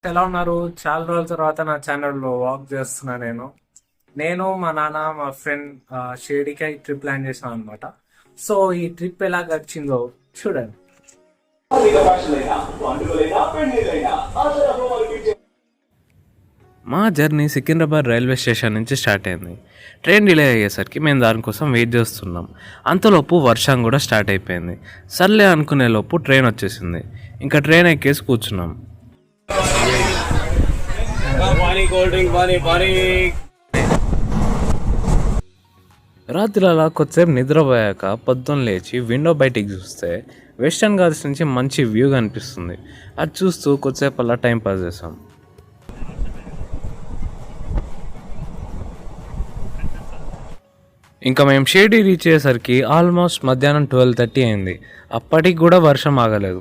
ఎలా ఉన్నారు? చాలా రోజుల తర్వాత నా ఛానల్లో వాక్ చేస్తున్నా నేను మా నాన్న మా ఫ్రెండ్ షిరిడీకి ట్రిప్ ప్లాన్ చేసాం అనమాట. సో ఈ ట్రిప్ ఎలా గడిచిందో చూడండి. మా జర్నీ సికింద్రాబాద్ రైల్వే స్టేషన్ నుంచి స్టార్ట్ అయింది. ట్రైన్ డిలే అయ్యేసరికి మేము దానికోసం వెయిట్ చేస్తున్నాం. అంతలోపు వర్షం కూడా స్టార్ట్ అయిపోయింది. సర్లే అనుకునే లోపు ట్రైన్ వచ్చేసింది. ఇంకా ట్రైన్ ఎక్కేసి కూర్చున్నాం. రాత్రి అలా కొద్దిసేపు నిద్రపోయాక పొద్దున్న లేచి విండో బయటికి చూస్తే వెస్టర్న్ ఘాట్స్ నుంచి మంచి వ్యూ కనిపిస్తుంది. అది చూస్తూ కొద్దిసేపు అలా టైం పాస్ చేసాం. ఇంకా మేము షిరిడీ రీచ్ అయ్యేసరికి ఆల్మోస్ట్ మధ్యాహ్నం 12:30 అయింది. అప్పటికి కూడా వర్షం ఆగలేదు.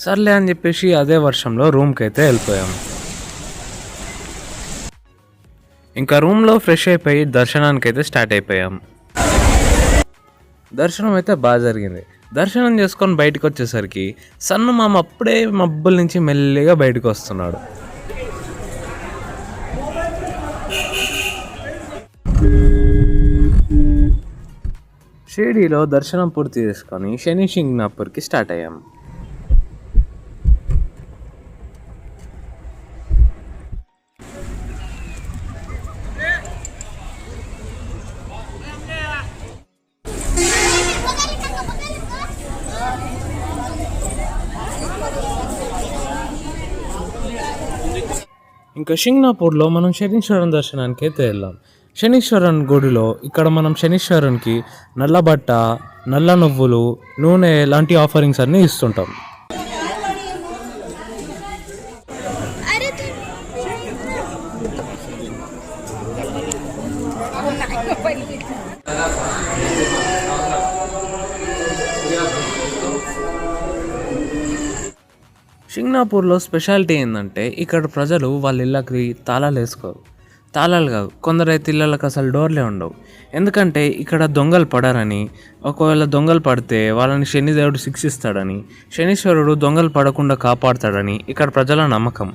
సర్లే అని చెప్పేసి అదే వర్షంలో రూమ్కి అయితే వెళ్ళిపోయాం. ఇంకా రూమ్లో ఫ్రెష్ అయిపోయి దర్శనానికి అయితే స్టార్ట్ అయిపోయాం. దర్శనం అయితే బాగా జరిగింది. దర్శనం చేసుకొని బయటకు వచ్చేసరికి సన్ను మామ అప్పుడే మబ్బుల నుంచి మెల్లిగా బయటకు వస్తున్నాడు. షిరిడీలో దర్శనం పూర్తి చేసుకొని శని సింగ్నాపూర్కి స్టార్ట్ అయ్యాం. ఇంకా షింగ్నాపూర్లో మనం శనీశ్వరం దర్శనానికి అయితే వెళ్ళాం. శనీశ్వరన్ గుడిలో ఇక్కడ మనం శనీశ్వరునికి నల్ల బట్ట, నల్ల నువ్వులు, నూనె లాంటి ఆఫరింగ్స్ అన్నీ ఇస్తుంటాం. షింగ్నాపూర్లో స్పెషాలిటీ ఏంటంటే ఇక్కడ ప్రజలు వాళ్ళ ఇళ్ళకి తాళాలు వేసుకోరు. తాళాలు కాదు, కొందరైతే ఇళ్ళకి అసలు డోర్లే ఉండవు. ఎందుకంటే ఇక్కడ దొంగలు పడరని, ఒకవేళ దొంగలు పడితే వాళ్ళని శనిదేవుడు శిక్షిస్తాడని, శనీశ్వరుడు దొంగలు పడకుండా కాపాడుతాడని ఇక్కడ ప్రజల నమ్మకం.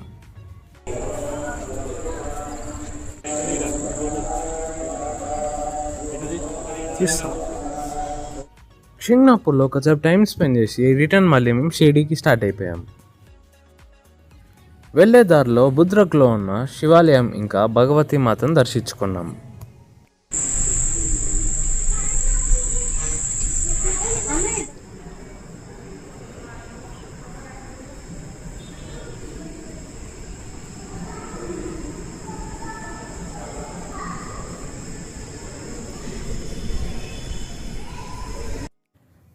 షింగ్నాపూర్లో కొంచెం టైం స్పెండ్ చేసి రిటర్న్ మళ్ళీ మేము షిరిడీకి స్టార్ట్ అయిపోయాం. వెళ్ళే దారిలో బుద్రక్లో ఉన్న శివాలయం ఇంకా భగవతి మాతను దర్శించుకున్నాం.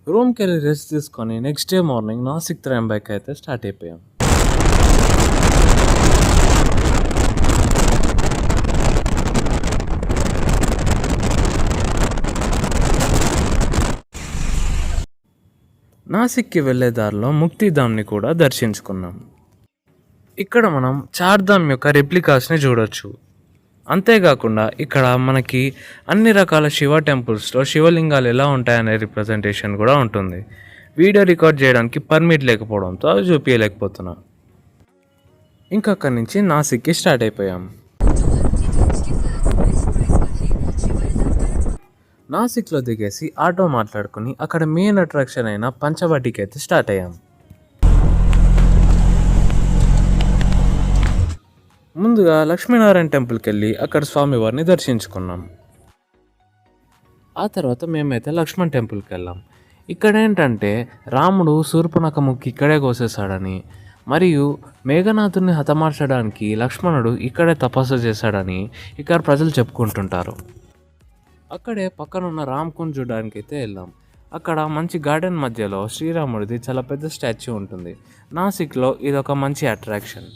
రూమ్కి వెళ్ళి రెస్ట్ తీసుకొని next day morning Nashik Trimbak అయితే స్టార్ట్ అయిపోయాం. నాసిక్కి వెళ్ళే దారిలో ముక్తిధామ్ని కూడా దర్శించుకున్నాం. ఇక్కడ మనం చార్ధామ్ యొక్క రెప్లికాస్ని చూడొచ్చు. అంతేకాకుండా ఇక్కడ మనకి అన్ని రకాల శివ టెంపుల్స్లో శివలింగాలు ఎలా ఉంటాయనే రిప్రజెంటేషన్ కూడా ఉంటుంది. వీడియో రికార్డ్ చేయడానికి పర్మిట్ లేకపోవడంతో అవి చూపించలేకపోతున్నా. ఇంకా అక్కడి నుంచి నాసిక్కి స్టార్ట్ అయిపోయాం. నాసిక్లో దిగేసి ఆటో మాట్లాడుకుని అక్కడ మెయిన్ అట్రాక్షన్ అయిన పంచవటికి అయితే స్టార్ట్ అయ్యాం. ముందుగా లక్ష్మీనారాయణ టెంపుల్కి వెళ్ళి అక్కడ స్వామివారిని దర్శించుకున్నాం. ఆ తర్వాత మేమైతే లక్ష్మణ్ టెంపుల్కి వెళ్ళాం. ఇక్కడ ఏంటంటే రాముడు శూర్పణఖ ముక్కు ఇక్కడే కోసేశాడని, మరియు మేఘనాథుని హతమార్చడానికి లక్ష్మణుడు ఇక్కడే తపస్సు చేశాడని ఇక్కడ ప్రజలు చెప్పుకుంటుంటారు. అక్కడే పక్కనున్న రామ్కుండ్ చూడడానికి అయితే వెళ్ళాం. అక్కడ మంచి గార్డెన్ మధ్యలో శ్రీరాముడిది చాలా పెద్ద స్టాచ్యూ ఉంటుంది. నాసిక్లో ఇదొక మంచి అట్రాక్షన్.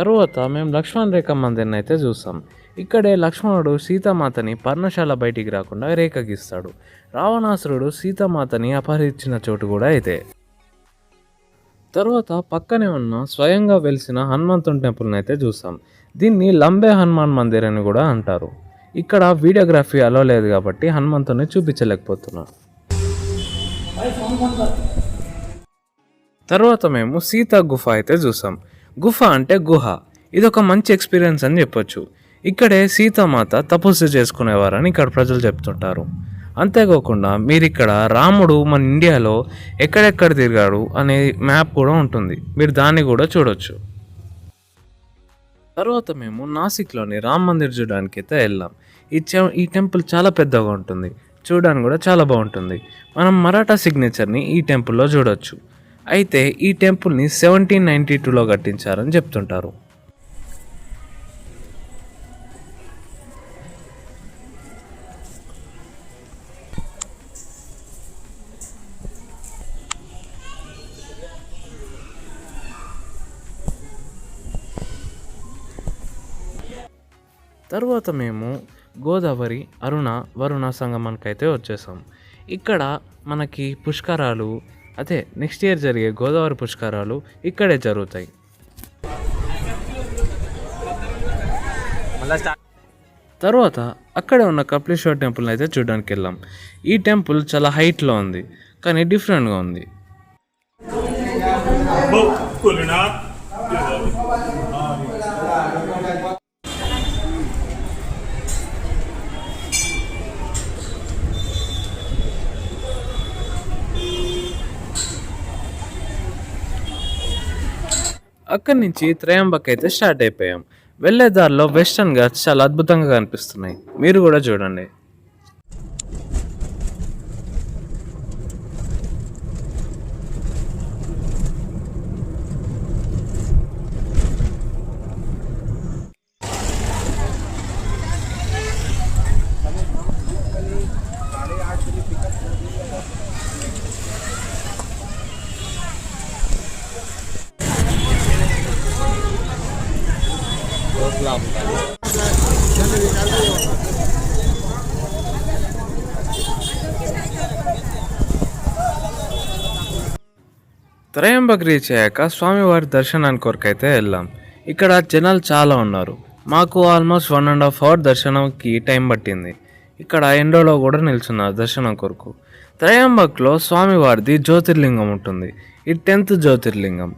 తరువాత మేము లక్ష్మణ్ రేఖ మందిర్ని అయితే చూసాం. ఇక్కడే లక్ష్మణుడు సీతామాతని పర్ణశాల బయటికి రాకుండా రేఖగిస్తాడు. రావణాసురుడు సీతామాతని అపహరించిన చోటు కూడా అయితే. తర్వాత పక్కనే ఉన్న స్వయంగా వెలిసిన హనుమంతుని టెంపుల్ని అయితే చూసాం. దీన్ని లంబే హనుమాన్ మందిర్ అని కూడా అంటారు. ఇక్కడ వీడియోగ్రఫీ అలో లేదు కాబట్టి హనుమంతుని చూపించలేకపోతున్నా. తర్వాత మేము సీతా గుహ అయితే చూసాం. గుహ అంటే గుహ, ఇదొక మంచి ఎక్స్పీరియన్స్ అని చెప్పొచ్చు. ఇక్కడే సీతామాత తపస్సు చేసుకునేవారని ఇక్కడ ప్రజలు చెప్తుంటారు. అంతేకాకుండా మీరు ఇక్కడ రాముడు మన ఇండియాలో ఎక్కడెక్కడ తిరిగాడు అనే మ్యాప్ కూడా ఉంటుంది, మీరు దాన్ని కూడా చూడొచ్చు. తర్వాత మేము నాసిక్లోని రామ్ మందిర్ చూడడానికి అయితే వెళ్ళాం. ఈ టెంపుల్ చాలా పెద్దగా ఉంటుంది, చూడడానికి కూడా చాలా బాగుంటుంది. మనం మరాఠా సిగ్నేచర్ని ఈ టెంపుల్లో చూడొచ్చు. అయితే ఈ టెంపుల్ని 1792లో కట్టించారని చెప్తుంటారు. తర్వాత మేము గోదావరి వరుణ సంగమానికి అయితే వచ్చేసాం. ఇక్కడ మనకి పుష్కరాలు, అదే నెక్స్ట్ ఇయర్ జరిగే గోదావరి పుష్కరాలు ఇక్కడే జరుగుతాయి. తర్వాత అక్కడే ఉన్న కపిలేశ్వర టెంపుల్ని అయితే చూడడానికి వెళ్ళాం. ఈ టెంపుల్ చాలా హైట్లో ఉంది, కానీ డిఫరెంట్గా ఉంది. అక్కడి నుంచి త్రయంబక్ అయితే స్టార్ట్ అయిపోయాం. వెళ్ళే దారిలో వెస్టర్న్ ఘాట్స్ చాలా అద్భుతంగా కనిపిస్తున్నాయి, మీరు కూడా చూడండి. త్రయంబక్ రీచ్ అయ్యాక స్వామివారి దర్శనానికి కొరకైతే వెళ్ళాం. ఇక్కడ జనాలు చాలా ఉన్నారు. మాకు ఆల్మోస్ట్ 1.5 hour దర్శనంకి టైం పట్టింది. ఇక్కడ ఎండలో కూడా నిల్చున్నారు దర్శనం కొరకు. త్రయంబక్లో స్వామివారిది జ్యోతిర్లింగం ఉంటుంది, ఇది 10th జ్యోతిర్లింగం.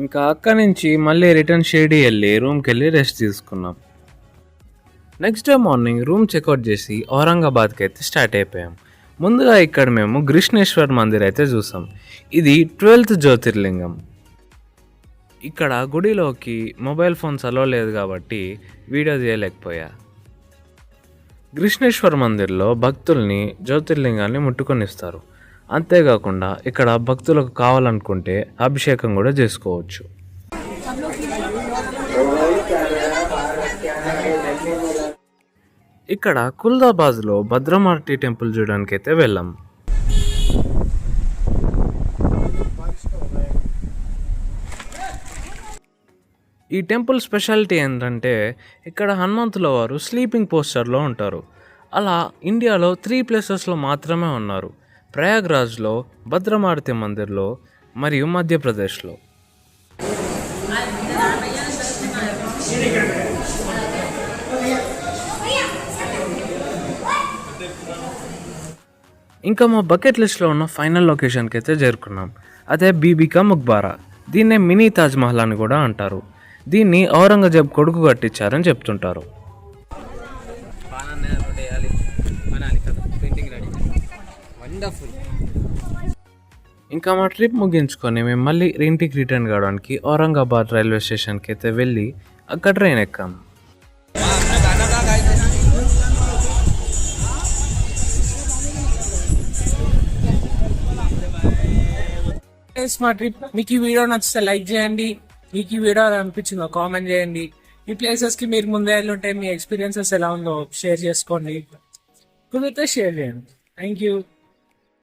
ఇంకా అక్కడి నుంచి మళ్ళీ రిటర్న్ షిరిడి వెళ్ళి రూమ్కి వెళ్ళి రెస్ట్ తీసుకున్నాం. Next day morning room checkout చేసి ఔరంగాబాద్కి అయితే స్టార్ట్ అయిపోయాం. ముందుగా ఇక్కడ మేము గ్రిష్ణేశ్వర్ మందిర్ అయితే చూసాం. ఇది 12th జ్యోతిర్లింగం. ఇక్కడ గుడిలోకి మొబైల్ ఫోన్స్ అలో లేదు కాబట్టి వీడియో తీయలేకపోయా. గ్రిష్ణేశ్వర్ మందిర్లో భక్తుల్ని జ్యోతిర్లింగాన్ని ముట్టుకొనిస్తారు. అంతేకాకుండా ఇక్కడ భక్తులకు కావాలనుకుంటే అభిషేకం కూడా చేసుకోవచ్చు. ఇక్కడ కుల్దాబాద్లో భద్రమార్టి టెంపుల్ చూడడానికి అయితే వెళ్ళాం. ఈ టెంపుల్ స్పెషాలిటీ ఏంటంటే ఇక్కడ హనుమంతుల వారు స్లీపింగ్ పోస్చర్లో ఉంటారు. అలా ఇండియాలో 3 ప్లేసెస్లో మాత్రమే ఉన్నారు, ప్రయాగ్రాజ్లో, భద్రమారుతి మందిర్లో మరియు మధ్యప్రదేశ్లో. ఇంకా మా బకెట్ లిస్ట్లో ఉన్న ఫైనల్ లొకేషన్కి అయితే చేరుకున్నాం. అదే బీబీకా ముక్బారా. దీన్నే మినీ తాజ్మహల్ అని కూడా అంటారు. దీన్ని ఔరంగజేబ్ కొడుకు కట్టించారని చెప్తుంటారు. ఇంకా మా ట్రిప్ ముగించుకొని మేము మళ్ళీ ఇంటికి రిటర్న్ కావడానికి ఔరంగాబాద్ రైల్వే స్టేషన్కి అయితే వెళ్ళి అక్కడ ట్రైన్ ఎక్కాం. మా ట్రిప్ మీకు ఈ వీడియో నచ్చితే లైక్ చేయండి, మీకు ఈ వీడియో అనిపించిందో కామెంట్ చేయండి. ఈ ప్లేసెస్కి మీరు ముందే ఉంటే మీ ఎక్స్పీరియన్సెస్ ఎలా ఉందో షేర్ చేసుకోండి, కుదిరితే షేర్ చేయండి. Thank you.